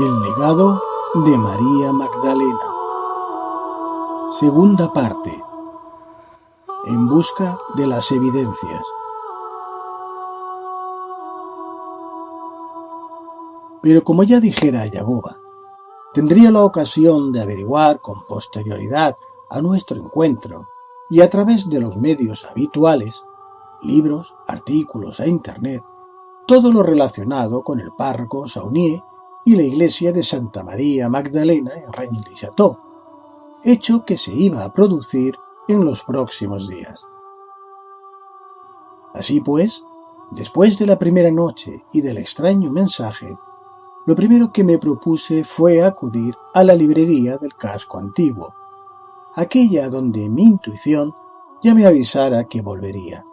El legado de María Magdalena. Segunda parte. En busca de las evidencias. Pero como ya dijera Yagoba, tendría la ocasión de averiguar con posterioridad a nuestro encuentro y a través de los medios habituales, libros, artículos e internet, todo lo relacionado con el párroco Saunier y la iglesia de Santa María Magdalena en Rennes-le-Château, hecho que se iba a producir en los próximos días. Así pues, después de la primera noche y del extraño mensaje, lo primero que me propuse fue acudir a la librería del casco antiguo, aquella donde mi intuición ya me avisara que volvería.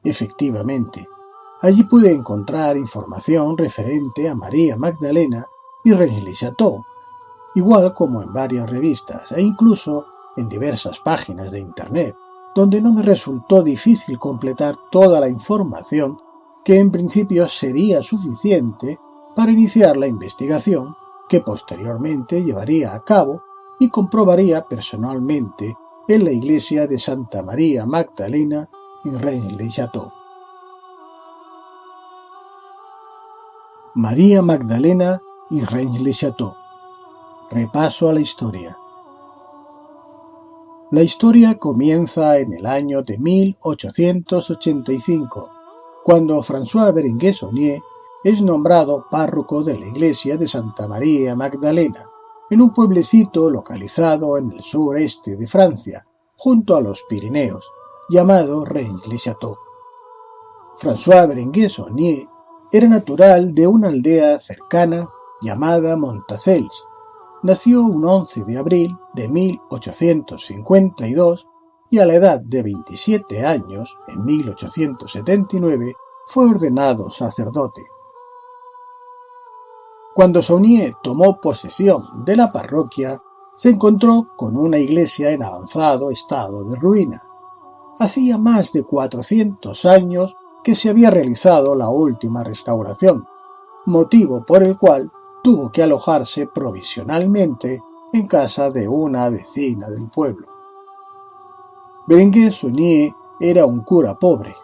Efectivamente, allí pude encontrar información referente a María Magdalena y Rennes-le-Château, igual como en varias revistas e incluso en diversas páginas de internet, donde no me resultó difícil completar toda la información que en principio sería suficiente para iniciar la investigación que posteriormente llevaría a cabo y comprobaría personalmente en la iglesia de Santa María Magdalena en Rennes-le-Château. María Magdalena y Rennes-le-Château. Repaso a la historia. La historia comienza en el año de 1885, cuando François Berenguer Saunier es nombrado párroco de la iglesia de Santa María Magdalena, en un pueblecito localizado en el sureste de Francia, junto a los Pirineos, llamado Rennes-le-Château. François Berenguer Saunier era natural de una aldea cercana llamada Montazels. Nació un 11 de abril de 1852 y a la edad de 27 años, en 1879, fue ordenado sacerdote. Cuando Saunier tomó posesión de la parroquia, se encontró con una iglesia en avanzado estado de ruina. Hacía más de 400 años que se había realizado la última restauración, motivo por el cual tuvo que alojarse provisionalmente en casa de una vecina del pueblo. Berenguer Saunier era un cura pobre.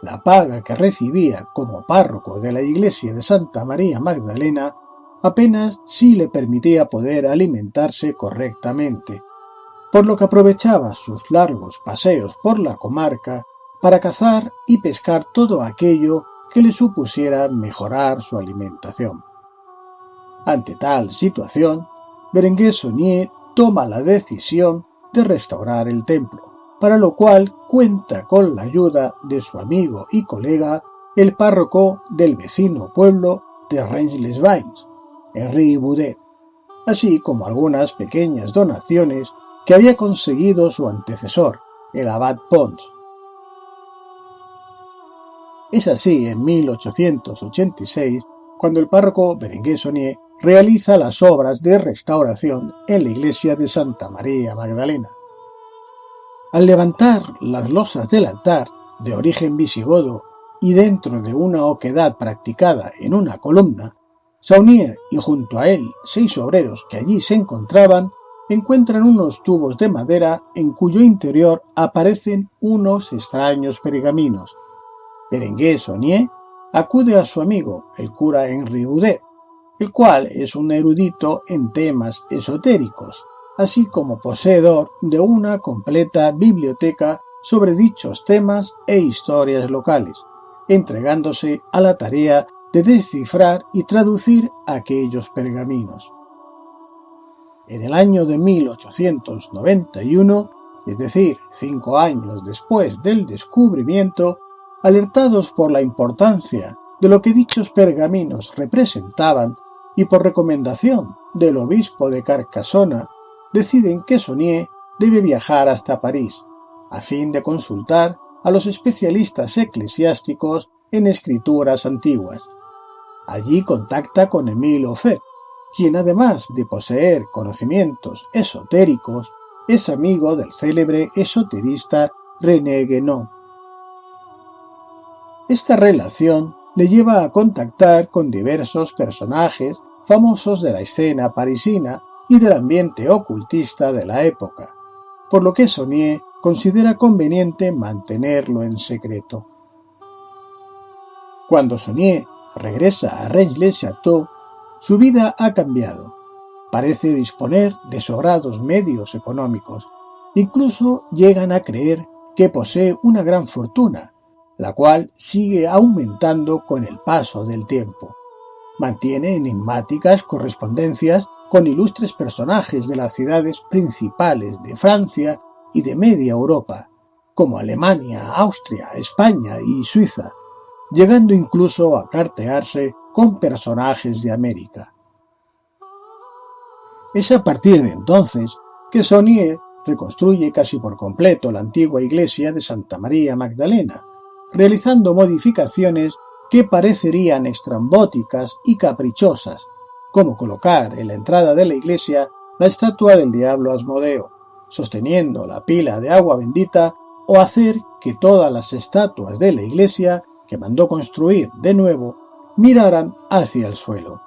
La paga que recibía como párroco de la iglesia de Santa María Magdalena apenas sí le permitía poder alimentarse correctamente, por lo que aprovechaba sus largos paseos por la comarca para cazar y pescar todo aquello que le supusiera mejorar su alimentación. Ante tal situación, Berenguer Saunier toma la decisión de restaurar el templo, para lo cual cuenta con la ayuda de su amigo y colega, el párroco del vecino pueblo de Rennes-les-Bains, Henri Boudet, así como algunas pequeñas donaciones que había conseguido su antecesor, el abad Pons. Es así en 1886 cuando el párroco Berenguer Saunier realiza las obras de restauración en la iglesia de Santa María Magdalena. Al levantar las losas del altar, de origen visigodo y dentro de una oquedad practicada en una columna, Saunier y junto a él 6 obreros que allí se encontraban encuentran unos tubos de madera en cuyo interior aparecen unos extraños pergaminos. Berenguer Saunier acude a su amigo, el cura Henri Boudet, el cual es un erudito en temas esotéricos, así como poseedor de una completa biblioteca sobre dichos temas e historias locales, entregándose a la tarea de descifrar y traducir aquellos pergaminos. En el año de 1891, es decir, 5 años después del descubrimiento, alertados por la importancia de lo que dichos pergaminos representaban y por recomendación del obispo de Carcassona, deciden que Saunier debe viajar hasta París, a fin de consultar a los especialistas eclesiásticos en escrituras antiguas. Allí contacta con Émile Offet, quien además de poseer conocimientos esotéricos, es amigo del célebre esoterista René Guénon. Esta relación le lleva a contactar con diversos personajes famosos de la escena parisina y del ambiente ocultista de la época, por lo que Saunier considera conveniente mantenerlo en secreto. Cuando Saunier regresa a Rennes-le-Château, su vida ha cambiado. Parece disponer de sobrados medios económicos. Incluso llegan a creer que posee una gran fortuna, la cual sigue aumentando con el paso del tiempo. Mantiene enigmáticas correspondencias con ilustres personajes de las ciudades principales de Francia y de media Europa, como Alemania, Austria, España y Suiza, llegando incluso a cartearse con personajes de América. Es a partir de entonces que Saunier reconstruye casi por completo la antigua iglesia de Santa María Magdalena, realizando modificaciones que parecerían estrambóticas y caprichosas, como colocar en la entrada de la iglesia la estatua del diablo Asmodeo, sosteniendo la pila de agua bendita, o hacer que todas las estatuas de la iglesia que mandó construir de nuevo miraran hacia el suelo.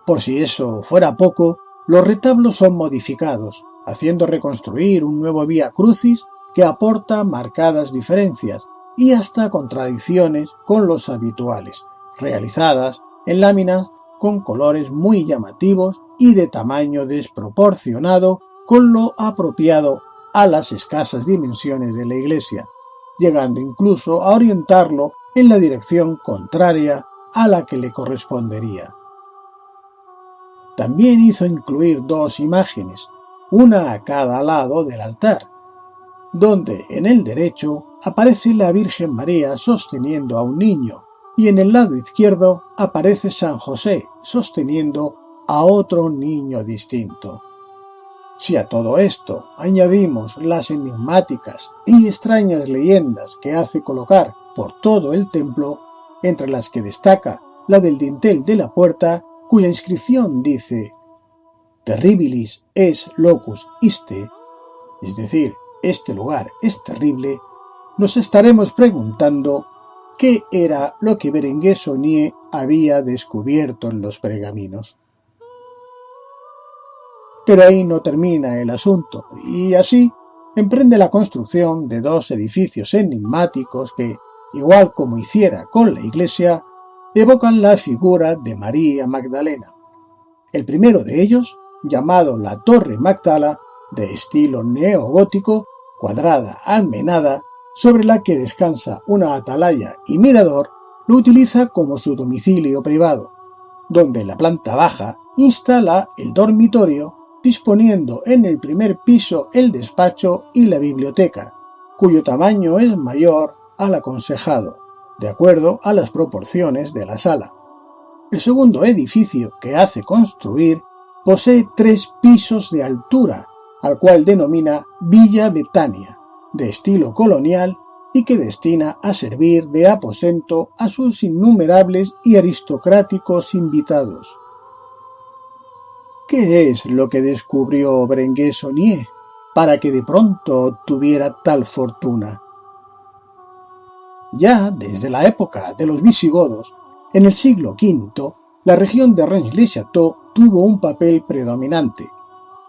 Por si eso fuera poco, los retablos son modificados, haciendo reconstruir un nuevo Vía Crucis que aporta marcadas diferencias y hasta contradicciones con los habituales, realizadas en láminas con colores muy llamativos y de tamaño desproporcionado con lo apropiado a las escasas dimensiones de la iglesia, llegando incluso a orientarlo en la dirección contraria a la que le correspondería. También hizo incluir dos imágenes, una a cada lado del altar, donde en el derecho aparece la Virgen María sosteniendo a un niño y en el lado izquierdo aparece San José sosteniendo a otro niño distinto. Si a todo esto añadimos las enigmáticas y extrañas leyendas que hace colocar por todo el templo, entre las que destaca la del dintel de la puerta, cuya inscripción dice «Terribilis es locus iste», es decir, este lugar es terrible, nos estaremos preguntando qué era lo que Berenguer Saunier había descubierto en los pergaminos. Pero ahí no termina el asunto, y así emprende la construcción de dos edificios enigmáticos que, igual como hiciera con la iglesia, evocan la figura de María Magdalena. El primero de ellos, llamado la Torre Magdala, de estilo neogótico, cuadrada almenada, sobre la que descansa una atalaya y mirador, lo utiliza como su domicilio privado, donde en la planta baja instala el dormitorio, disponiendo en el primer piso el despacho y la biblioteca, cuyo tamaño es mayor al aconsejado, de acuerdo a las proporciones de la sala. El segundo edificio que hace construir posee 3 pisos de altura, al cual denomina Villa Betania, de estilo colonial y que destina a servir de aposento a sus innumerables y aristocráticos invitados. ¿Qué es lo que descubrió Berenguer Saunier para que de pronto obtuviera tal fortuna? Ya desde la época de los visigodos, en el siglo V, la región de Rennes-le-Château tuvo un papel predominante,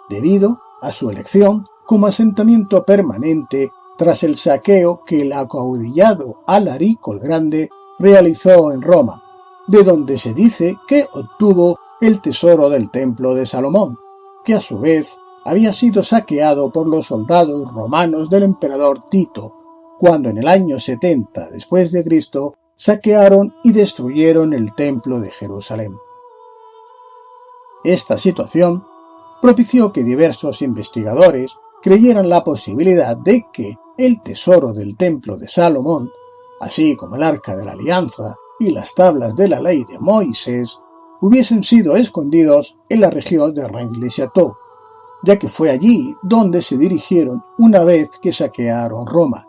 debido a su elección como asentamiento permanente tras el saqueo que el acaudillado Alarico el Grande realizó en Roma, de donde se dice que obtuvo el tesoro del templo de Salomón, que a su vez había sido saqueado por los soldados romanos del emperador Tito, cuando en el año 70 después de Cristo saquearon y destruyeron el templo de Jerusalén. Esta situación propició que diversos investigadores creyeran la posibilidad de que el tesoro del templo de Salomón, así como el arca de la alianza y las tablas de la ley de Moisés, hubiesen sido escondidos en la región de Rennes-le-Château, ya que fue allí donde se dirigieron una vez que saquearon Roma.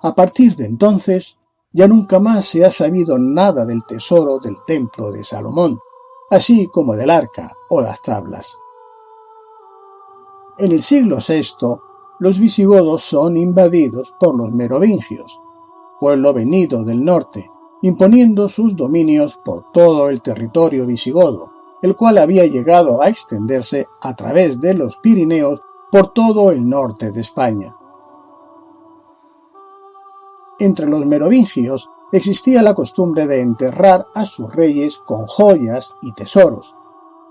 A partir de entonces, ya nunca más se ha sabido nada del tesoro del templo de Salomón, así como del arca o las tablas. En el siglo VI, los visigodos son invadidos por los merovingios, pueblo venido del norte imponiendo sus dominios por todo el territorio visigodo, el cual había llegado a extenderse a través de los Pirineos por todo el norte de España. Entre los merovingios existía la costumbre de enterrar a sus reyes con joyas y tesoros,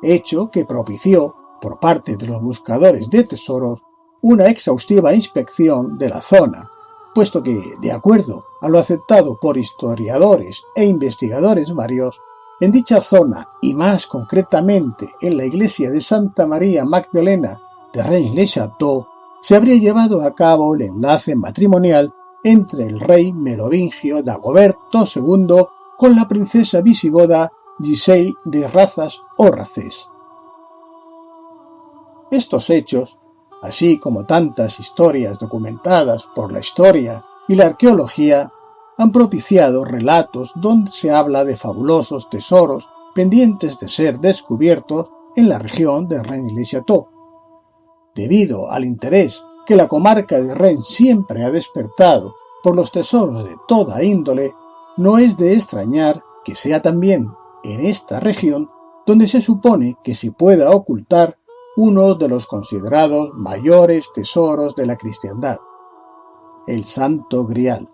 hecho que propició, por parte de los buscadores de tesoros, una exhaustiva inspección de la zona, puesto que, de acuerdo a lo aceptado por historiadores e investigadores varios, en dicha zona, y más concretamente en la iglesia de Santa María Magdalena de Rennes-le-Château, se habría llevado a cabo el enlace matrimonial entre el rey merovingio Dagoberto II con la princesa visigoda Giselle de Razas o Racés. Estos hechos, así como tantas historias documentadas por la historia y la arqueología, han propiciado relatos donde se habla de fabulosos tesoros pendientes de ser descubiertos en la región de Rennes-le-Château. Debido al interés que la comarca de Rennes siempre ha despertado por los tesoros de toda índole, no es de extrañar que sea también en esta región donde se supone que se pueda ocultar uno de los considerados mayores tesoros de la cristiandad, el Santo Grial.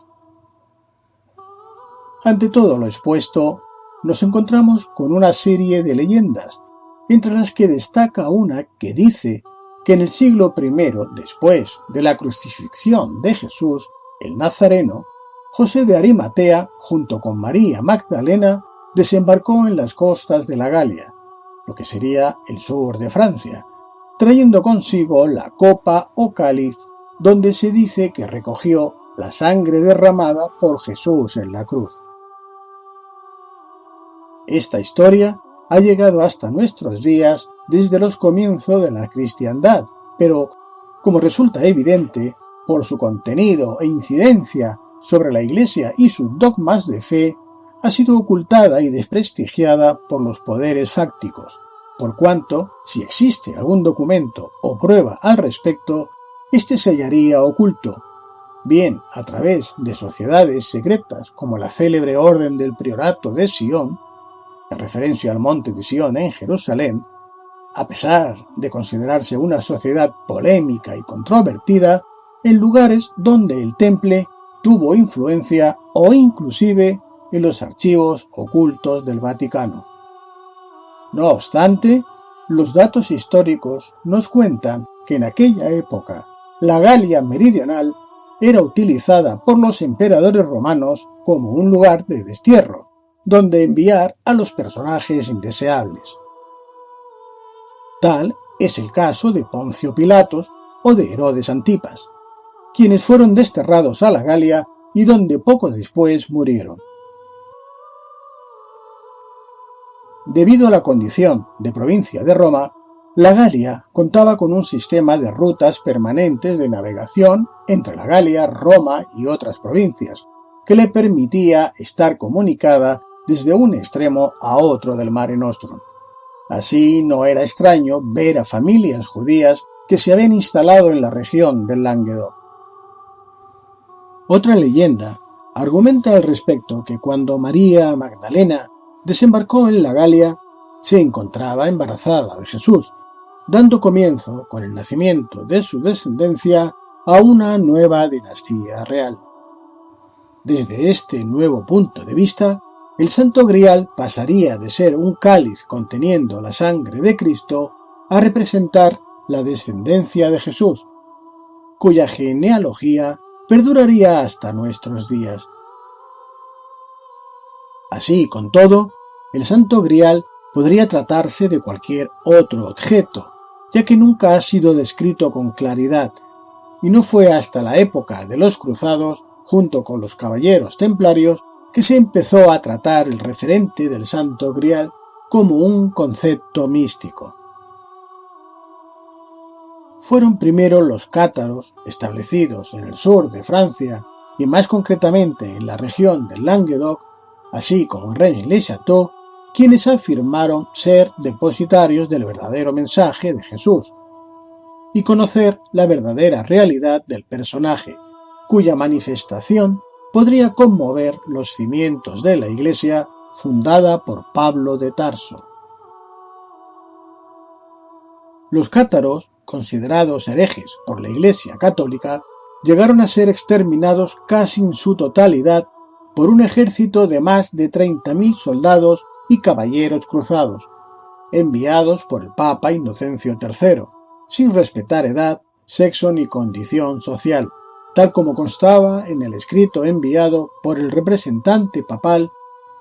Ante todo lo expuesto, nos encontramos con una serie de leyendas, entre las que destaca una que dice que en el siglo I después de la crucifixión de Jesús, el Nazareno, José de Arimatea, junto con María Magdalena, desembarcó en las costas de la Galia, lo que sería el sur de Francia, trayendo consigo la copa o cáliz donde se dice que recogió la sangre derramada por Jesús en la cruz. Esta historia ha llegado hasta nuestros días desde los comienzos de la cristiandad, pero, como resulta evidente, por su contenido e incidencia sobre la Iglesia y sus dogmas de fe, ha sido ocultada y desprestigiada por los poderes fácticos, por cuanto, si existe algún documento o prueba al respecto, éste se hallaría oculto, bien a través de sociedades secretas como la célebre Orden del Priorato de Sion, en referencia al monte de Sion en Jerusalén, a pesar de considerarse una sociedad polémica y controvertida, en lugares donde el Temple tuvo influencia o inclusive en los archivos ocultos del Vaticano. No obstante, los datos históricos nos cuentan que en aquella época la Galia meridional era utilizada por los emperadores romanos como un lugar de destierro, donde enviar a los personajes indeseables. Tal es el caso de Poncio Pilatos o de Herodes Antipas, quienes fueron desterrados a la Galia y donde poco después murieron. Debido a la condición de provincia de Roma, la Galia contaba con un sistema de rutas permanentes de navegación entre la Galia, Roma y otras provincias, que le permitía estar comunicada desde un extremo a otro del Mare Nostrum. Así no era extraño ver a familias judías que se habían instalado en la región del Languedoc. Otra leyenda argumenta al respecto que cuando María Magdalena desembarcó en la Galia, se encontraba embarazada de Jesús, dando comienzo, con el nacimiento de su descendencia, a una nueva dinastía real. Desde este nuevo punto de vista, el Santo Grial pasaría de ser un cáliz conteniendo la sangre de Cristo a representar la descendencia de Jesús, cuya genealogía perduraría hasta nuestros días. Así, con todo, el Santo Grial podría tratarse de cualquier otro objeto, ya que nunca ha sido descrito con claridad, y no fue hasta la época de los cruzados, junto con los caballeros templarios, que se empezó a tratar el referente del Santo Grial como un concepto místico. Fueron primero los cátaros, establecidos en el sur de Francia y más concretamente en la región del Languedoc, así como en Rennes-le-Château, quienes afirmaron ser depositarios del verdadero mensaje de Jesús y conocer la verdadera realidad del personaje, cuya manifestación podría conmover los cimientos de la Iglesia fundada por Pablo de Tarso. Los cátaros, considerados herejes por la Iglesia católica, llegaron a ser exterminados casi en su totalidad por un ejército de más de 30.000 soldados y caballeros cruzados, enviados por el Papa Inocencio III, sin respetar edad, sexo ni condición social, tal como constaba en el escrito enviado por el representante papal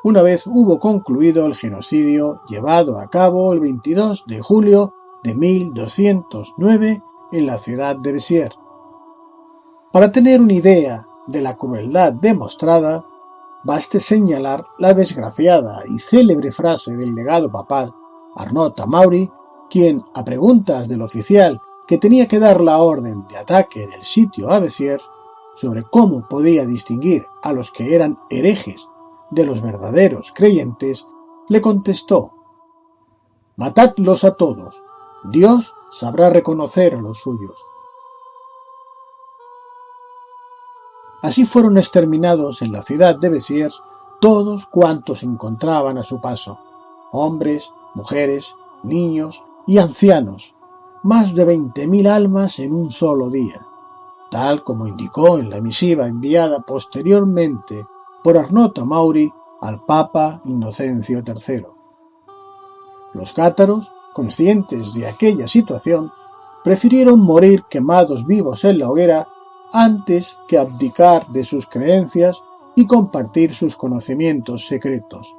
una vez hubo concluido el genocidio llevado a cabo el 22 de julio de 1209 en la ciudad de Béziers. Para tener una idea de la crueldad demostrada, baste señalar la desgraciada y célebre frase del legado papal Arnaud Tamaury, quien, a preguntas del oficial que tenía que dar la orden de ataque en el sitio a Béziers, sobre cómo podía distinguir a los que eran herejes de los verdaderos creyentes, le contestó: «Matadlos a todos, Dios sabrá reconocer a los suyos». Así fueron exterminados en la ciudad de Béziers todos cuantos se encontraban a su paso, hombres, mujeres, niños y ancianos, más de 20.000 almas en un solo día, tal como indicó en la misiva enviada posteriormente por Arnaud Tamaury al Papa Inocencio III. Los cátaros, conscientes de aquella situación, prefirieron morir quemados vivos en la hoguera antes que abdicar de sus creencias y compartir sus conocimientos secretos.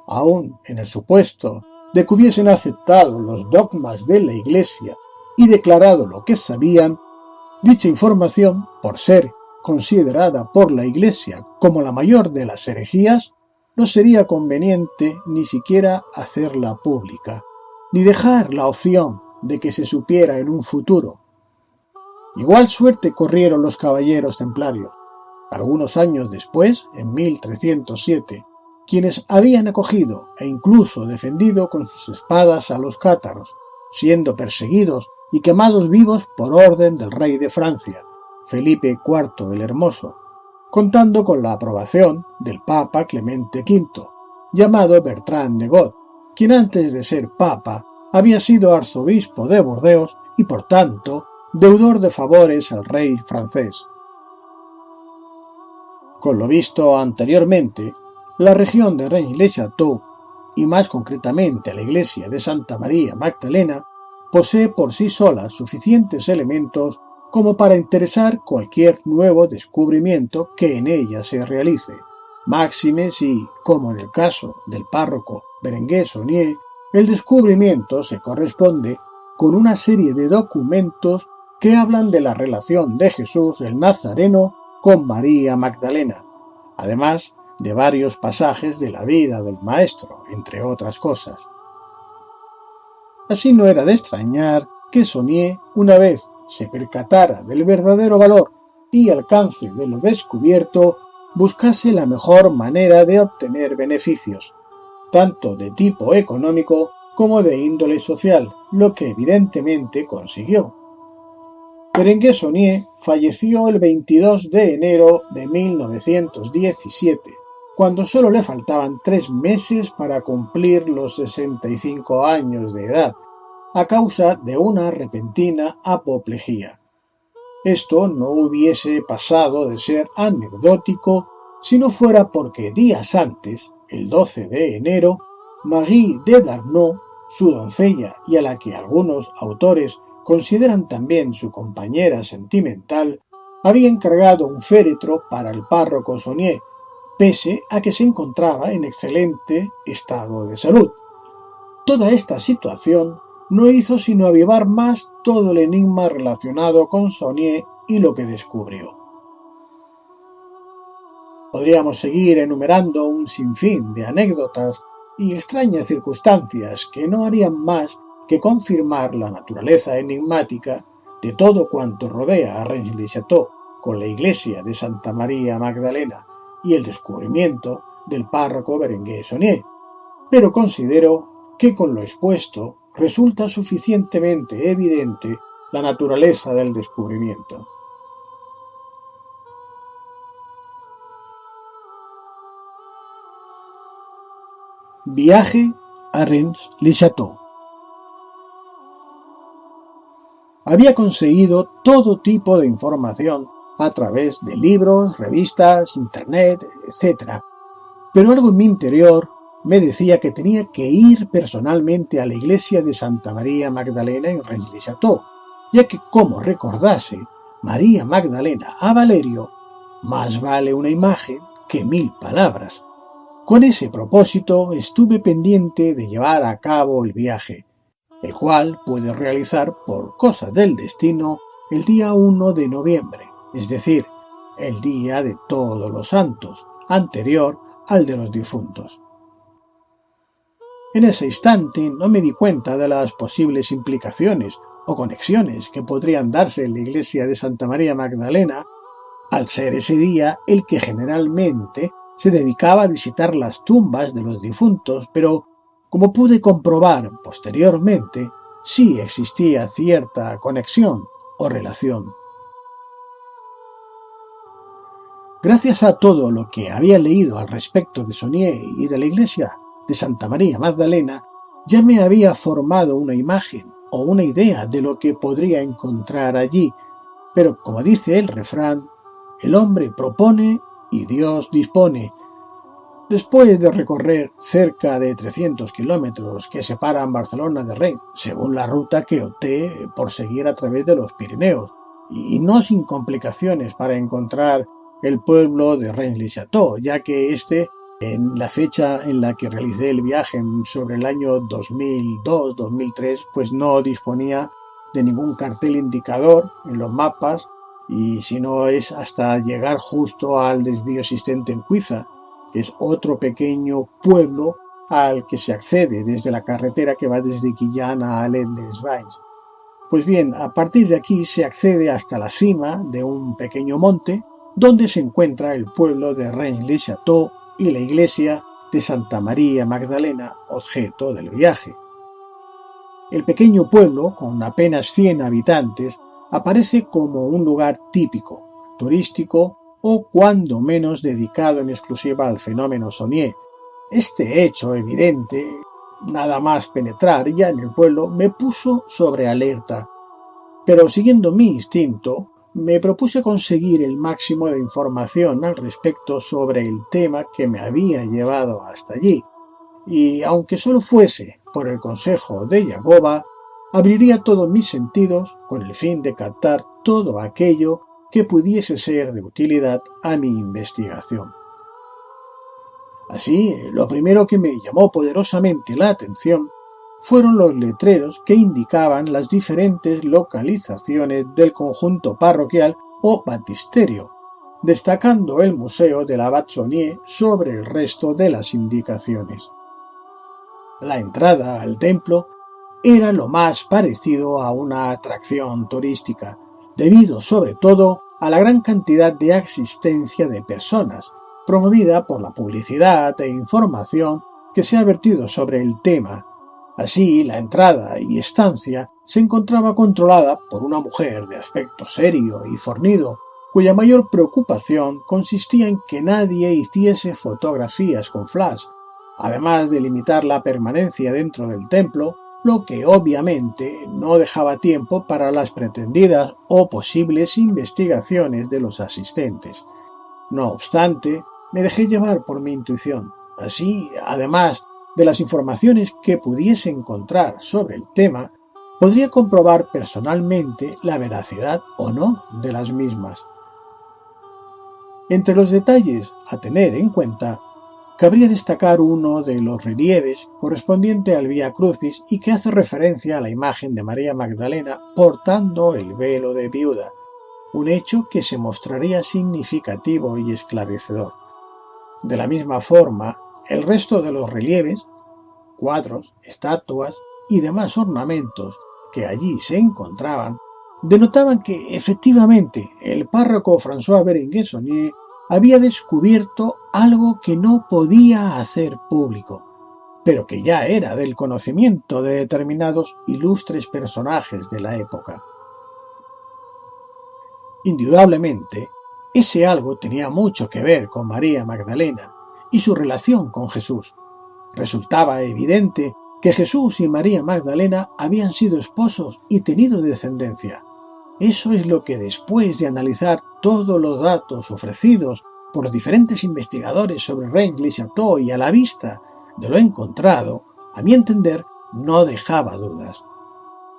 Aun en el supuesto de que hubiesen aceptado los dogmas de la Iglesia y declarado lo que sabían, dicha información, por ser considerada por la Iglesia como la mayor de las herejías, no sería conveniente ni siquiera hacerla pública, ni dejar la opción de que se supiera en un futuro. Igual suerte corrieron los caballeros templarios, algunos años después, en 1307, quienes habían acogido e incluso defendido con sus espadas a los cátaros, siendo perseguidos y quemados vivos por orden del rey de Francia, Felipe IV el Hermoso, contando con la aprobación del Papa Clemente V, llamado Bertrand de God, quien antes de ser Papa había sido arzobispo de Burdeos y por tanto deudor de favores al rey francés. Con lo visto anteriormente, la región de Rennes-le-Château, y más concretamente la iglesia de Santa María Magdalena, posee por sí sola suficientes elementos como para interesar cualquier nuevo descubrimiento que en ella se realice, máxime si, como en el caso del párroco Berenguer Saunier, el descubrimiento se corresponde con una serie de documentos que hablan de la relación de Jesús el Nazareno con María Magdalena, además de varios pasajes de la vida del Maestro, entre otras cosas. Así no era de extrañar que Saunier, una vez se percatara del verdadero valor y alcance de lo descubierto, buscase la mejor manera de obtener beneficios, tanto de tipo económico como de índole social, lo que evidentemente consiguió. Berenguer Saunier falleció el 22 de enero de 1917, cuando solo le faltaban 3 meses para cumplir los 65 años de edad, a causa de una repentina apoplejía. Esto no hubiese pasado de ser anecdótico si no fuera porque días antes, el 12 de enero, Marie de Darnaud, su doncella y a la que algunos autores consideran también su compañera sentimental, había encargado un féretro para el párroco Saunier, pese a que se encontraba en excelente estado de salud. Toda esta situación no hizo sino avivar más todo el enigma relacionado con Saunier y lo que descubrió. Podríamos seguir enumerando un sinfín de anécdotas y extrañas circunstancias que no harían más que confirmar la naturaleza enigmática de todo cuanto rodea a Rennes-le-Château con la iglesia de Santa María Magdalena y el descubrimiento del párroco Berenguer Saunier, pero considero que con lo expuesto resulta suficientemente evidente la naturaleza del descubrimiento. Viaje a Rennes-le-Château. Había conseguido todo tipo de información a través de libros, revistas, internet, etc. Pero algo en mi interior me decía que tenía que ir personalmente a la iglesia de Santa María Magdalena en Rennes-le-Château, ya que, como recordase María Magdalena a Valerio, más vale una imagen que 1000 palabras. Con ese propósito estuve pendiente de llevar a cabo el viaje, el cual pude realizar por cosas del destino el día 1 de noviembre, es decir, el día de Todos los Santos, anterior al de los difuntos. En ese instante no me di cuenta de las posibles implicaciones o conexiones que podrían darse en la iglesia de Santa María Magdalena, al ser ese día el que generalmente se dedicaba a visitar las tumbas de los difuntos, pero como pude comprobar posteriormente, sí existía cierta conexión o relación. Gracias a todo lo que había leído al respecto de Saunier y de la iglesia de Santa María Magdalena, ya me había formado una imagen o una idea de lo que podría encontrar allí, pero como dice el refrán, el hombre propone y Dios dispone. Después de recorrer cerca de 300 kilómetros que separan Barcelona de Rennes, según la ruta que opté por seguir a través de los Pirineos, y no sin complicaciones para encontrar el pueblo de Rennes-le-Château, ya que en la fecha en la que realicé el viaje sobre el año 2002-2003, pues no disponía de ningún cartel indicador en los mapas, y si no es hasta llegar justo al desvío existente en Cuiza, que es otro pequeño pueblo al que se accede desde la carretera que va desde Quillan a Les-Bains. Pues bien, a partir de aquí se accede hasta la cima de un pequeño monte donde se encuentra el pueblo de Rennes-le-Château y la iglesia de Santa María Magdalena, objeto del viaje. El pequeño pueblo, con apenas 100 habitantes, aparece como un lugar típico, turístico o cuando menos dedicado en exclusiva al fenómeno Saunier. Este hecho evidente, nada más penetrar ya en el pueblo, me puso sobre alerta, pero siguiendo mi instinto, me propuse conseguir el máximo de información al respecto sobre el tema que me había llevado hasta allí, y aunque solo fuese por el consejo de Yagoba, abriría todos mis sentidos con el fin de captar todo aquello que pudiese ser de utilidad a mi investigación. Así, lo primero que me llamó poderosamente la atención fueron los letreros que indicaban las diferentes localizaciones del conjunto parroquial o baptisterio, destacando el museo del Abad Saunier sobre el resto de las indicaciones. La entrada al templo era lo más parecido a una atracción turística, debido sobre todo a la gran cantidad de asistencia de personas, promovida por la publicidad e información que se ha vertido sobre el tema. Así, la entrada y estancia se encontraba controlada por una mujer de aspecto serio y fornido, cuya mayor preocupación consistía en que nadie hiciese fotografías con flash, además de limitar la permanencia dentro del templo, lo que obviamente no dejaba tiempo para las pretendidas o posibles investigaciones de los asistentes. No obstante, me dejé llevar por mi intuición. Así, además de las informaciones que pudiese encontrar sobre el tema, podría comprobar personalmente la veracidad o no de las mismas. Entre los detalles a tener en cuenta, cabría destacar uno de los relieves correspondiente al Vía Crucis y que hace referencia a la imagen de María Magdalena portando el velo de viuda, un hecho que se mostraría significativo y esclarecedor. De la misma forma, el resto de los relieves, cuadros, estatuas y demás ornamentos que allí se encontraban, denotaban que efectivamente el párroco François Berenguer Saunier había descubierto algo que no podía hacer público, pero que ya era del conocimiento de determinados ilustres personajes de la época. Indudablemente, ese algo tenía mucho que ver con María Magdalena y su relación con Jesús, Resultaba evidente que Jesús y María Magdalena habían sido esposos y tenido descendencia. Eso es lo que, después de analizar todos los datos ofrecidos por los diferentes investigadores sobre Rennes le Chateau y a la vista de lo encontrado, a mi entender, no dejaba dudas.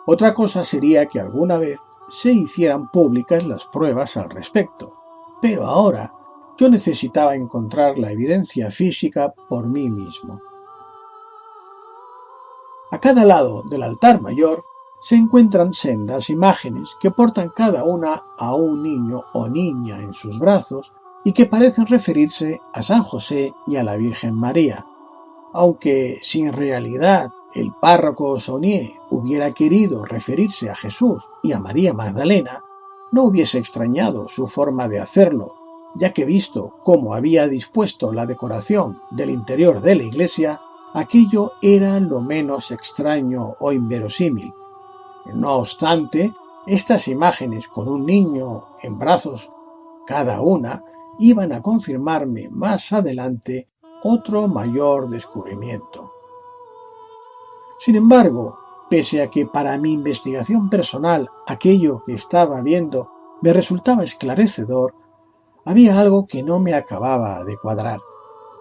Otra cosa sería que alguna vez se hicieran públicas las pruebas al respecto, pero ahora yo necesitaba encontrar la evidencia física por mí mismo. A cada lado del altar mayor se encuentran sendas imágenes que portan cada una a un niño o niña en sus brazos y que parecen referirse a San José y a la Virgen María, aunque si en realidad el párroco Saunier hubiera querido referirse a Jesús y a María Magdalena, no hubiese extrañado su forma de hacerlo, ya que visto cómo había dispuesto la decoración del interior de la iglesia, aquello era lo menos extraño o inverosímil. No obstante, estas imágenes con un niño en brazos cada una iban a confirmarme más adelante otro mayor descubrimiento. Sin embargo, pese a que para mi investigación personal aquello que estaba viendo me resultaba esclarecedor, había algo que no me acababa de cuadrar.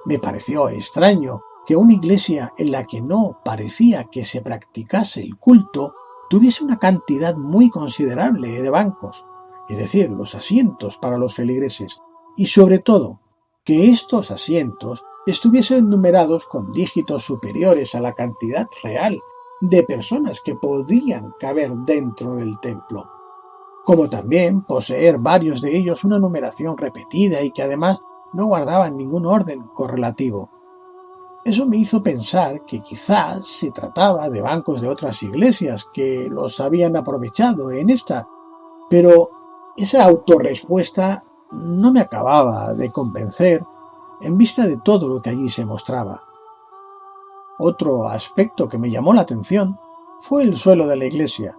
Me pareció extraño que una iglesia en la que no parecía que se practicase el culto tuviese una cantidad muy considerable de bancos, es decir, los asientos para los feligreses, y sobre todo, que estos asientos estuviesen numerados con dígitos superiores a la cantidad real de personas que podían caber dentro del templo, como también poseer varios de ellos una numeración repetida y que además no guardaban ningún orden correlativo. Eso me hizo pensar que quizás se trataba de bancos de otras iglesias que los habían aprovechado en esta, pero esa autorrespuesta no me acababa de convencer en vista de todo lo que allí se mostraba. Otro aspecto que me llamó la atención fue el suelo de la iglesia.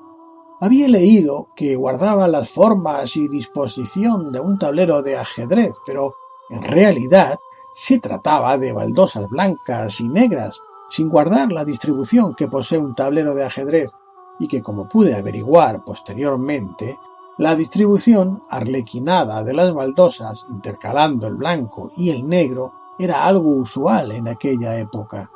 Había leído que guardaba las formas y disposición de un tablero de ajedrez, pero en realidad se trataba de baldosas blancas y negras, sin guardar la distribución que posee un tablero de ajedrez, y que, como pude averiguar posteriormente, la distribución arlequinada de las baldosas, intercalando el blanco y el negro, era algo usual en aquella época.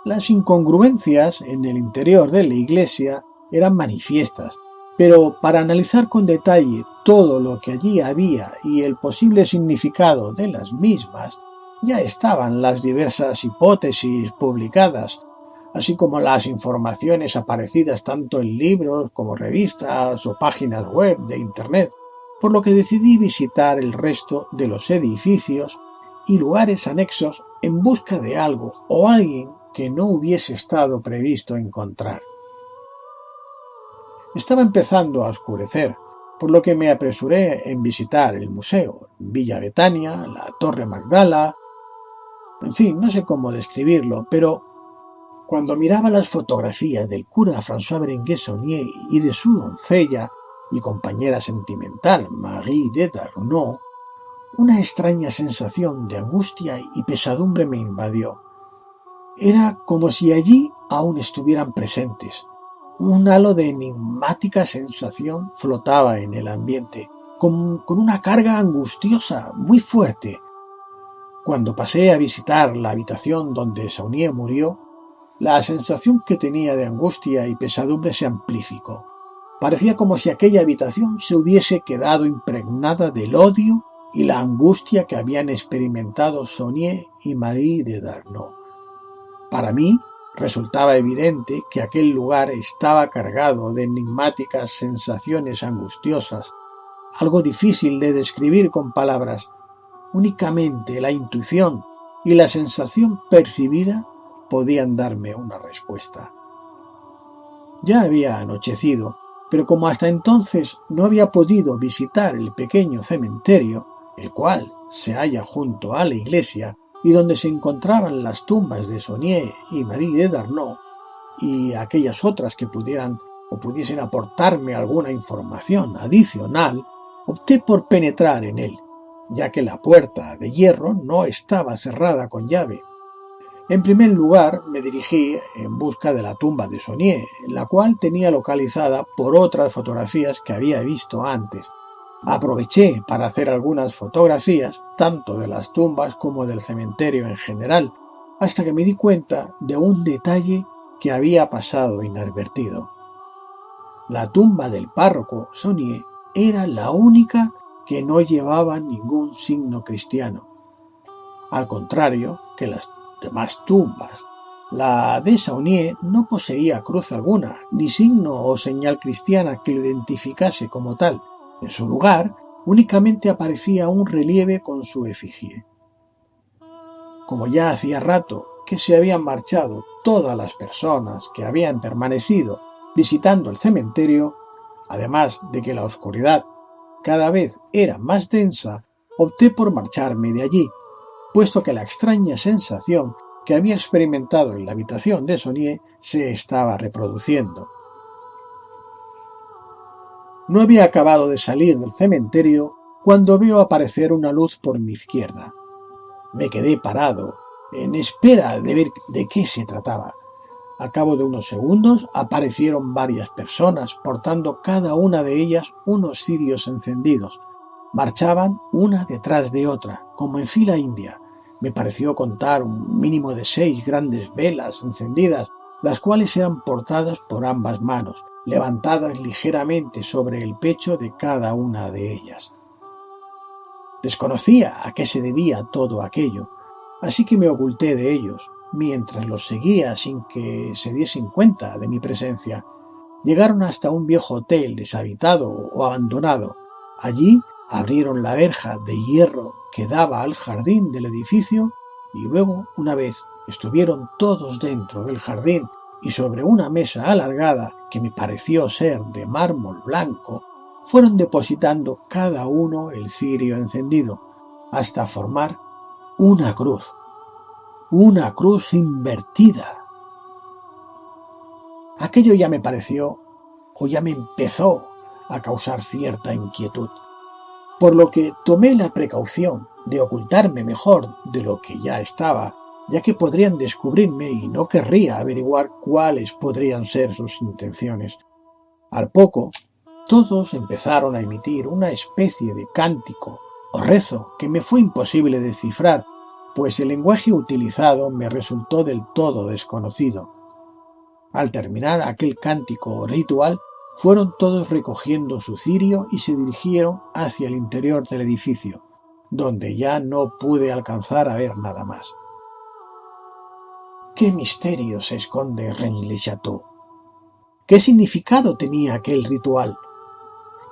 Las incongruencias en el interior de la iglesia eran manifiestas, pero para analizar con detalle todo lo que allí había y el posible significado de las mismas, ya estaban las diversas hipótesis publicadas, así como las informaciones aparecidas tanto en libros como revistas o páginas web de Internet, por lo que decidí visitar el resto de los edificios y lugares anexos en busca de algo o alguien que no hubiese estado previsto encontrar. Estaba empezando a oscurecer, por lo que me apresuré en visitar el museo, Villa Betania, la Torre Magdala, en fin, no sé cómo describirlo, pero cuando miraba las fotografías del cura François Berenguer Saunier y de su doncella y compañera sentimental Marie de Darnaud, una extraña sensación de angustia y pesadumbre me invadió. Era como si allí aún estuvieran presentes. Un halo de enigmática sensación flotaba en el ambiente, con una carga angustiosa muy fuerte. Cuando pasé a visitar la habitación donde Saunier murió, la sensación que tenía de angustia y pesadumbre se amplificó. Parecía como si aquella habitación se hubiese quedado impregnada del odio y la angustia que habían experimentado Saunier y Marie de Darnaud. Para mí, resultaba evidente que aquel lugar estaba cargado de enigmáticas sensaciones angustiosas, algo difícil de describir con palabras. Únicamente la intuición y la sensación percibida podían darme una respuesta. Ya había anochecido, pero como hasta entonces no había podido visitar el pequeño cementerio, el cual se halla junto a la iglesia, y donde se encontraban las tumbas de Saunier y Marie de Darnaud, y aquellas otras que pudieran o pudiesen aportarme alguna información adicional, opté por penetrar en él, ya que la puerta de hierro no estaba cerrada con llave. En primer lugar, me dirigí en busca de la tumba de Saunier, la cual tenía localizada por otras fotografías que había visto antes. Aproveché para hacer algunas fotografías, tanto de las tumbas como del cementerio en general, hasta que me di cuenta de un detalle que había pasado inadvertido. La tumba del párroco Saunier era la única que no llevaba ningún signo cristiano, al contrario que las demás tumbas. La de Saunier no poseía cruz alguna, ni signo o señal cristiana que lo identificase como tal. En su lugar, únicamente aparecía un relieve con su efigie. Como ya hacía rato que se habían marchado todas las personas que habían permanecido visitando el cementerio, además de que la oscuridad cada vez era más densa, opté por marcharme de allí, puesto que la extraña sensación que había experimentado en la habitación de Saunier se estaba reproduciendo. No había acabado de salir del cementerio cuando veo aparecer una luz por mi izquierda. Me quedé parado, en espera de ver de qué se trataba. Al cabo de unos segundos aparecieron varias personas portando cada una de ellas unos cirios encendidos. Marchaban una detrás de otra, como en fila india. Me pareció contar un mínimo de 6 grandes velas encendidas, las cuales eran portadas por ambas manos, levantadas ligeramente sobre el pecho de cada una de ellas. Desconocía a qué se debía todo aquello, así que me oculté de ellos, mientras los seguía sin que se diesen cuenta de mi presencia. Llegaron hasta un viejo hotel deshabitado o abandonado. Allí abrieron la verja de hierro que daba al jardín del edificio y luego, una vez estuvieron todos dentro del jardín y sobre una mesa alargada que me pareció ser de mármol blanco, fueron depositando cada uno el cirio encendido, hasta formar una cruz invertida. Aquello ya me pareció, o ya me empezó a causar cierta inquietud, por lo que tomé la precaución de ocultarme mejor de lo que ya estaba, ya que podrían descubrirme y no querría averiguar cuáles podrían ser sus intenciones. Al poco, todos empezaron a emitir una especie de cántico o rezo que me fue imposible descifrar, pues el lenguaje utilizado me resultó del todo desconocido. Al terminar aquel cántico o ritual, fueron todos recogiendo su cirio y se dirigieron hacia el interior del edificio, donde ya no pude alcanzar a ver nada más. ¿Qué misterio se esconde en Rennes-le-Château? ¿Qué significado tenía aquel ritual?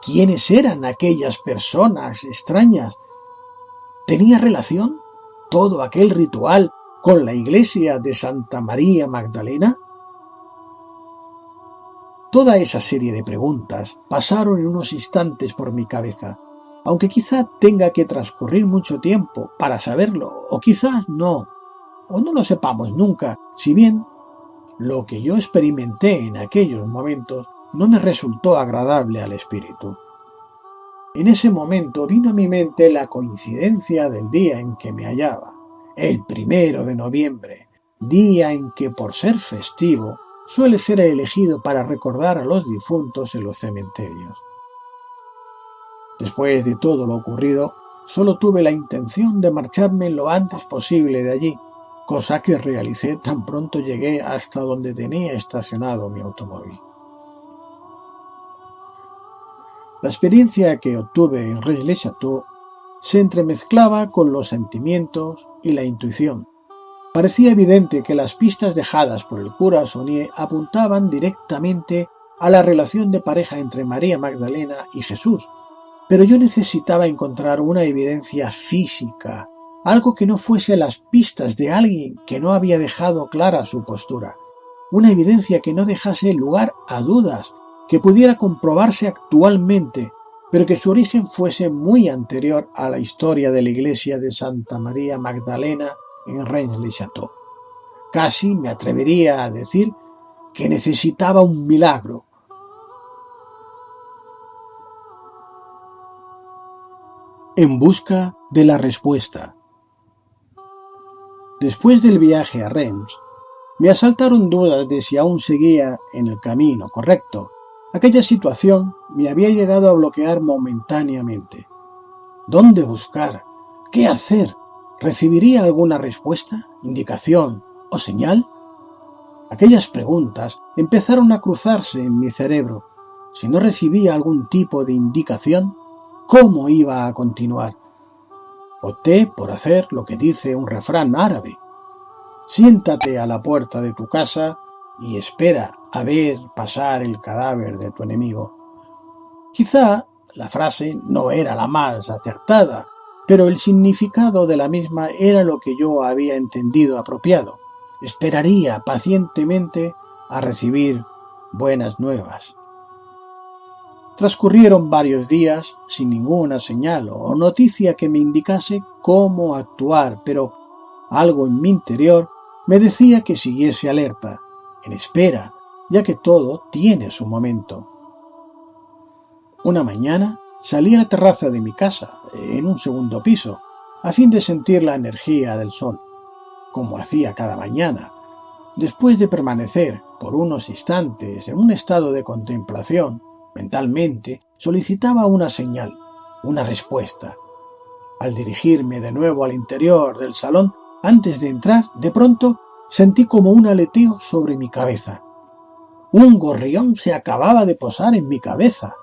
¿Quiénes eran aquellas personas extrañas? ¿Tenía relación todo aquel ritual con la iglesia de Santa María Magdalena? Toda esa serie de preguntas pasaron en unos instantes por mi cabeza, aunque quizá tenga que transcurrir mucho tiempo para saberlo, o quizás no, o no lo sepamos nunca, si bien lo que yo experimenté en aquellos momentos no me resultó agradable al espíritu. En ese momento vino a mi mente la coincidencia del día en que me hallaba, el 1 de noviembre, día en que por ser festivo suele ser elegido para recordar a los difuntos en los cementerios. Después de todo lo ocurrido, solo tuve la intención de marcharme lo antes posible de allí, cosa que realicé tan pronto llegué hasta donde tenía estacionado mi automóvil. La experiencia que obtuve en Rennes-le-Château se entremezclaba con los sentimientos y la intuición. Parecía evidente que las pistas dejadas por el cura Saunier apuntaban directamente a la relación de pareja entre María Magdalena y Jesús, pero yo necesitaba encontrar una evidencia física, algo que no fuese las pistas de alguien que no había dejado clara su postura, una evidencia que no dejase lugar a dudas, que pudiera comprobarse actualmente, pero que su origen fuese muy anterior a la historia de la iglesia de Santa María Magdalena en Rennes-le-Château. Casi me atrevería a decir que necesitaba un milagro. En busca de la respuesta. Después del viaje a Reims, me asaltaron dudas de si aún seguía en el camino correcto. Aquella situación me había llegado a bloquear momentáneamente. ¿Dónde buscar? ¿Qué hacer? ¿Recibiría alguna respuesta, indicación o señal? Aquellas preguntas empezaron a cruzarse en mi cerebro. Si no recibía algún tipo de indicación, ¿cómo iba a continuar? Opté por hacer lo que dice un refrán árabe. Siéntate a la puerta de tu casa y espera a ver pasar el cadáver de tu enemigo. Quizá la frase no era la más acertada, pero el significado de la misma era lo que yo había entendido apropiado. Esperaría pacientemente a recibir buenas nuevas. Transcurrieron varios días sin ninguna señal o noticia que me indicase cómo actuar, pero algo en mi interior me decía que siguiese alerta, en espera, ya que todo tiene su momento. Una mañana salí a la terraza de mi casa, en un segundo piso, a fin de sentir la energía del sol, como hacía cada mañana. Después de permanecer por unos instantes en un estado de contemplación, mentalmente solicitaba una señal, una respuesta. Al dirigirme de nuevo al interior del salón, antes de entrar, de pronto sentí como un aleteo sobre mi cabeza. Un gorrión se acababa de posar en mi cabeza.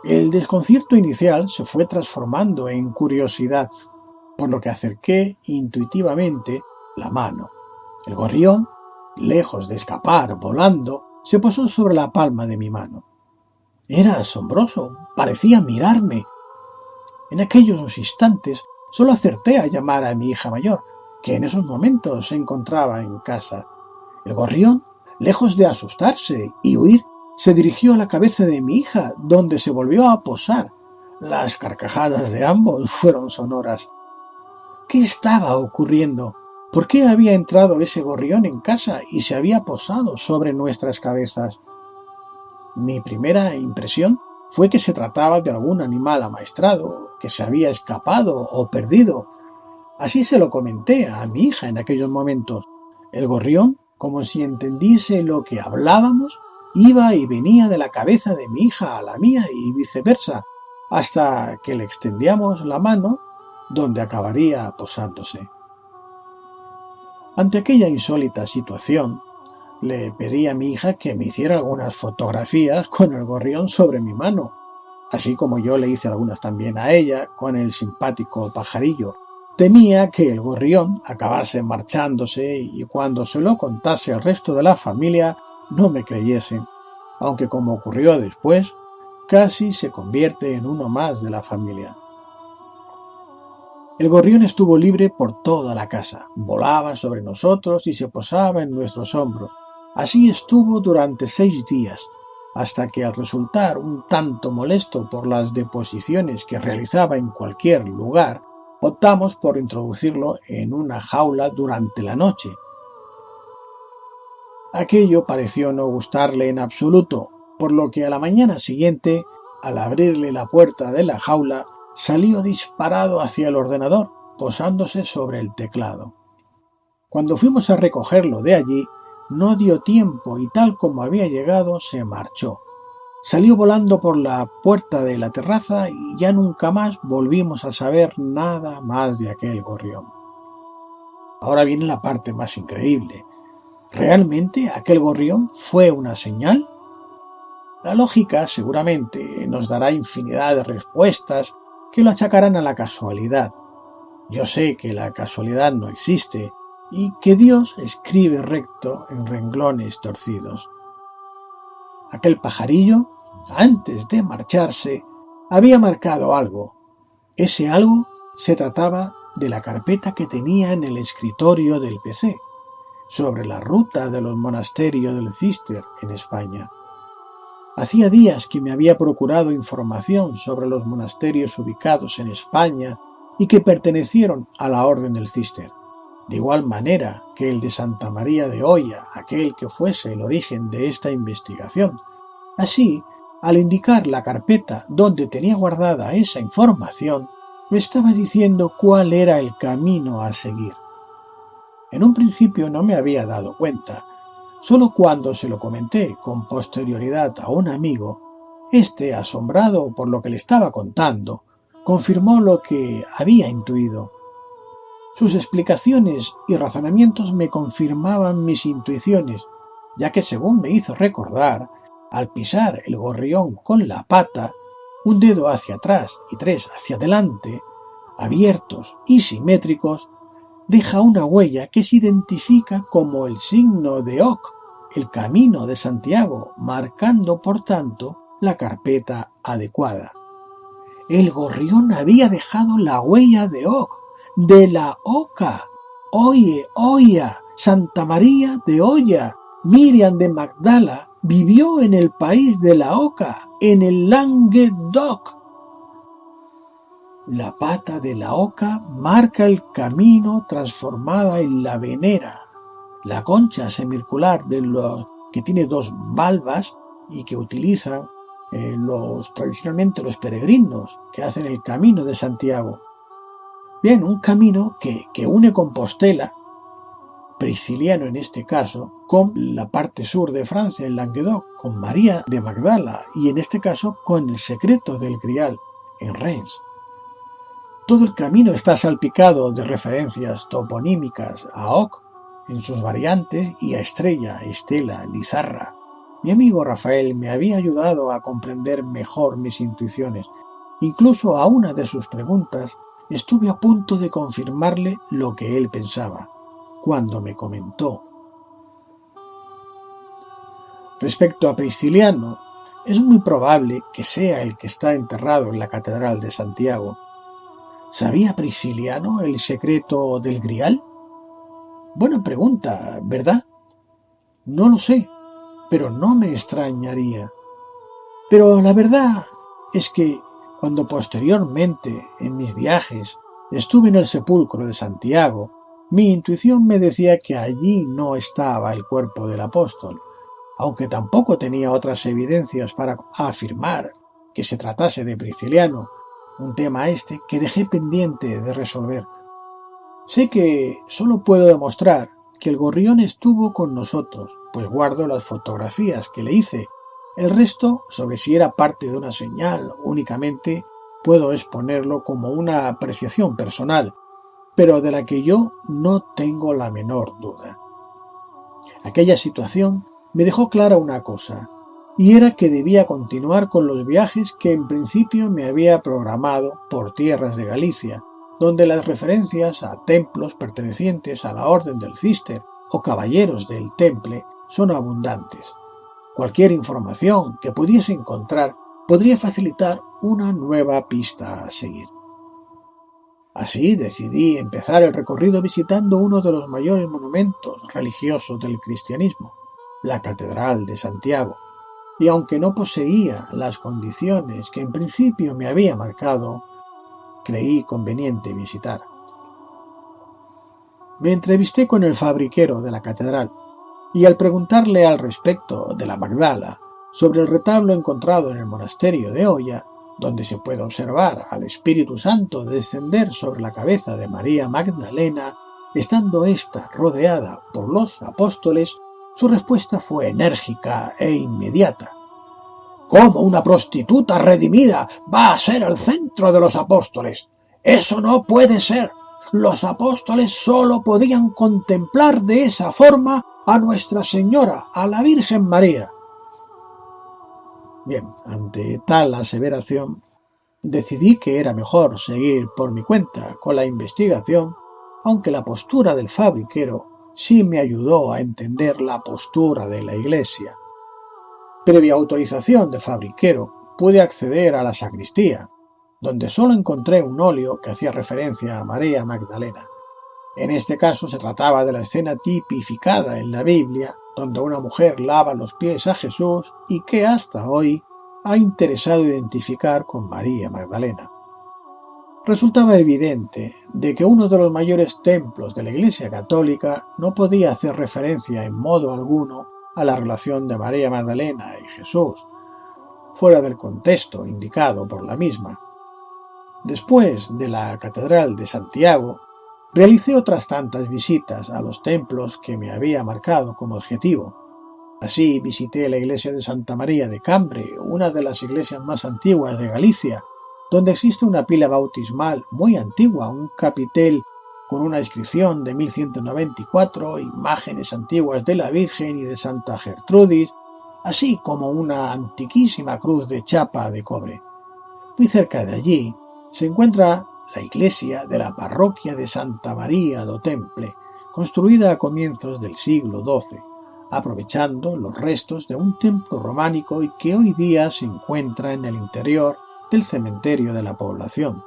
El desconcierto inicial se fue transformando en curiosidad, por lo que acerqué intuitivamente la mano. El gorrión, lejos de escapar volando, se posó sobre la palma de mi mano. Era asombroso, parecía mirarme. En aquellos instantes solo acerté a llamar a mi hija mayor, que en esos momentos se encontraba en casa. El gorrión, lejos de asustarse y huir, se dirigió a la cabeza de mi hija, donde se volvió a posar. Las carcajadas de ambos fueron sonoras. ¿Qué estaba ocurriendo? ¿Por qué había entrado ese gorrión en casa y se había posado sobre nuestras cabezas? Mi primera impresión fue que se trataba de algún animal amaestrado, que se había escapado o perdido. Así se lo comenté a mi hija en aquellos momentos. El gorrión, como si entendiese lo que hablábamos, iba y venía de la cabeza de mi hija a la mía y viceversa, hasta que le extendíamos la mano, donde acabaría posándose. Ante aquella insólita situación, le pedí a mi hija que me hiciera algunas fotografías con el gorrión sobre mi mano, así como yo le hice algunas también a ella con el simpático pajarillo. Temía que el gorrión acabase marchándose y cuando se lo contase al resto de la familia no me creyesen, aunque como ocurrió después, casi se convierte en uno más de la familia. El gorrión estuvo libre por toda la casa, volaba sobre nosotros y se posaba en nuestros hombros. Así estuvo durante 6 días, hasta que al resultar un tanto molesto por las deposiciones que realizaba en cualquier lugar, optamos por introducirlo en una jaula durante la noche. Aquello pareció no gustarle en absoluto, por lo que a la mañana siguiente, al abrirle la puerta de la jaula, salió disparado hacia el ordenador, posándose sobre el teclado. Cuando fuimos a recogerlo de allí, no dio tiempo y tal como había llegado se marchó. Salió volando por la puerta de la terraza y ya nunca más volvimos a saber nada más de aquel gorrión. Ahora viene la parte más increíble. ¿Realmente aquel gorrión fue una señal? La lógica seguramente nos dará infinidad de respuestas que lo achacarán a la casualidad. Yo sé que la casualidad no existe y que Dios escribe recto en renglones torcidos. Aquel pajarillo, antes de marcharse, había marcado algo. Ese algo se trataba de la carpeta que tenía en el escritorio del PC, sobre la ruta de los monasterios del Císter en España. Hacía días que me había procurado información sobre los monasterios ubicados en España y que pertenecieron a la Orden del Císter, de igual manera que el de Santa María de Oya, aquel que fuese el origen de esta investigación. Así, al indicar la carpeta donde tenía guardada esa información, me estaba diciendo cuál era el camino a seguir. En un principio no me había dado cuenta. Solo cuando se lo comenté con posterioridad a un amigo, este, asombrado por lo que le estaba contando, confirmó lo que había intuido. Sus explicaciones y razonamientos me confirmaban mis intuiciones, ya que según me hizo recordar, al pisar el gorrión con la pata, un dedo hacia atrás y 3 hacia adelante, abiertos y simétricos, deja una huella que se identifica como el signo de Oc, el camino de Santiago, marcando por tanto la carpeta adecuada. El gorrión había dejado la huella de Oc, de la Oca, Oya, Santa María de Oya. Miriam de Magdala vivió en el país de la Oca, en el Languedoc. La pata de la oca marca el camino transformada en la venera. La concha semicircular que tiene 2 valvas y que utilizan tradicionalmente los peregrinos que hacen el camino de Santiago. Bien, un camino que une Compostela, Prisciliano en este caso, con la parte sur de Francia, en Languedoc, con María de Magdala y en este caso con el Secreto del Grial, en Reims. Todo el camino está salpicado de referencias toponímicas a Oc en sus variantes y a Estrella, Estela, Lizarra. Mi amigo Rafael me había ayudado a comprender mejor mis intuiciones. Incluso a una de sus preguntas estuve a punto de confirmarle lo que él pensaba, cuando me comentó: respecto a Prisciliano, es muy probable que sea el que está enterrado en la Catedral de Santiago. ¿Sabía Prisciliano el secreto del Grial? Buena pregunta, ¿verdad? No lo sé, pero no me extrañaría. Pero la verdad es que cuando posteriormente, en mis viajes, estuve en el sepulcro de Santiago, mi intuición me decía que allí no estaba el cuerpo del apóstol, aunque tampoco tenía otras evidencias para afirmar que se tratase de Prisciliano, un tema que dejé pendiente de resolver. Sé que solo puedo demostrar que el gorrión estuvo con nosotros, pues guardo las fotografías que le hice. El resto, sobre si era parte de una señal únicamente, puedo exponerlo como una apreciación personal, pero de la que yo no tengo la menor duda. Aquella situación me dejó clara una cosa, y era que debía continuar con los viajes que en principio me había programado por tierras de Galicia, donde las referencias a templos pertenecientes a la Orden del Císter o caballeros del Temple son abundantes. Cualquier información que pudiese encontrar podría facilitar una nueva pista a seguir. Así decidí empezar el recorrido visitando uno de los mayores monumentos religiosos del cristianismo, la Catedral de Santiago, y aunque no poseía las condiciones que en principio me había marcado, creí conveniente visitar. Me entrevisté con el fabriquero de la catedral y al preguntarle al respecto de la Magdala sobre el retablo encontrado en el monasterio de Oya, donde se puede observar al Espíritu Santo descender sobre la cabeza de María Magdalena, estando ésta rodeada por los apóstoles, su respuesta fue enérgica e inmediata. ¿Cómo una prostituta redimida va a ser el centro de los apóstoles? ¡Eso no puede ser! Los apóstoles solo podían contemplar de esa forma a Nuestra Señora, a la Virgen María. Bien, ante tal aseveración, decidí que era mejor seguir por mi cuenta con la investigación, aunque la postura del fabriquero sí me ayudó a entender la postura de la Iglesia. Previa autorización del fabriquero, pude acceder a la sacristía, donde solo encontré un óleo que hacía referencia a María Magdalena. En este caso se trataba de la escena tipificada en la Biblia, donde una mujer lava los pies a Jesús y que hasta hoy ha interesado identificar con María Magdalena. Resultaba evidente de que uno de los mayores templos de la Iglesia Católica no podía hacer referencia en modo alguno a la relación de María Magdalena y Jesús, fuera del contexto indicado por la misma. Después de la Catedral de Santiago, realicé otras tantas visitas a los templos que me había marcado como objetivo. Así visité la iglesia de Santa María de Cambre, una de las iglesias más antiguas de Galicia, donde existe una pila bautismal muy antigua, un capitel con una inscripción de 1194, imágenes antiguas de la Virgen y de Santa Gertrudis, así como una antiquísima cruz de chapa de cobre. Muy cerca de allí se encuentra la iglesia de la parroquia de Santa María do Temple, construida a comienzos del siglo XII, aprovechando los restos de un templo románico y que hoy día se encuentra en el interior del cementerio de la población.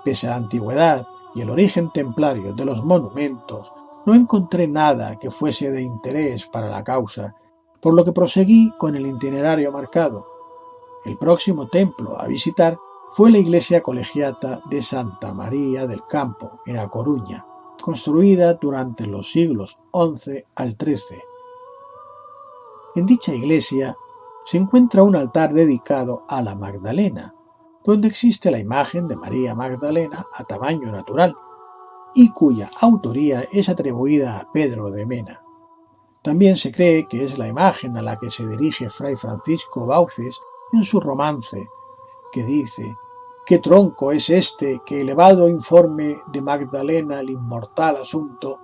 Pese a la antigüedad y el origen templario de los monumentos, no encontré nada que fuese de interés para la causa, por lo que proseguí con el itinerario marcado. El próximo templo a visitar fue la iglesia colegiata de Santa María del Campo, en A Coruña, construida durante los siglos XI al XIII. En dicha iglesia se encuentra un altar dedicado a la Magdalena, donde existe la imagen de María Magdalena a tamaño natural, y cuya autoría es atribuida a Pedro de Mena. También se cree que es la imagen a la que se dirige Fray Francisco Baucis en su romance, que dice: «¿Qué tronco es este que elevado informe de Magdalena el inmortal asunto?»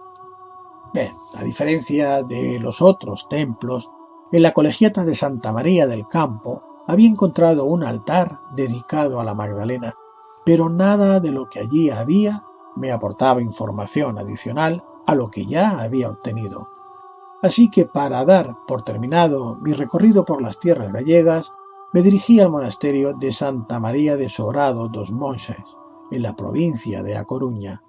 Bien, a diferencia de los otros templos, en la colegiata de Santa María del Campo había encontrado un altar dedicado a la Magdalena, pero nada de lo que allí había me aportaba información adicional a lo que ya había obtenido. Así que para dar por terminado mi recorrido por las tierras gallegas, me dirigí al monasterio de Santa María de Sobrado dos Monxes, en la provincia de A Coruña.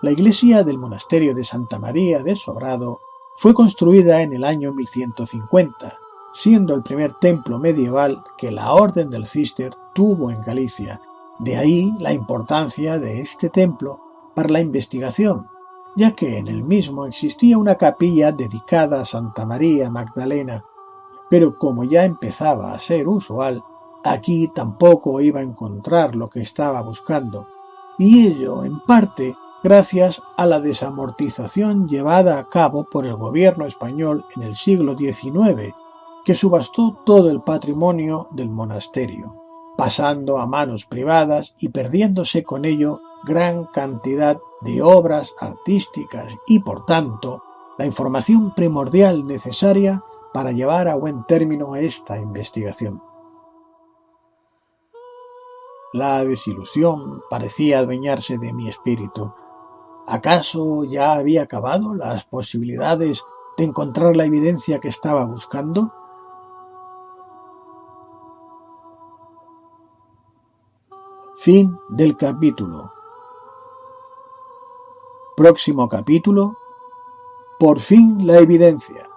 La iglesia del monasterio de Santa María de Sobrado fue construida en el año 1150, siendo el primer templo medieval que la Orden del Císter tuvo en Galicia. De ahí la importancia de este templo para la investigación, ya que en el mismo existía una capilla dedicada a Santa María Magdalena, pero como ya empezaba a ser usual, aquí tampoco iba a encontrar lo que estaba buscando, y ello en parte gracias a la desamortización llevada a cabo por el gobierno español en el siglo XIX, que subastó todo el patrimonio del monasterio, pasando a manos privadas y perdiéndose con ello gran cantidad de obras artísticas y, por tanto, la información primordial necesaria para llevar a buen término esta investigación. La desilusión parecía adueñarse de mi espíritu. ¿Acaso ya había acabado las posibilidades de encontrar la evidencia que estaba buscando? Fin del capítulo. Próximo capítulo: por fin la evidencia.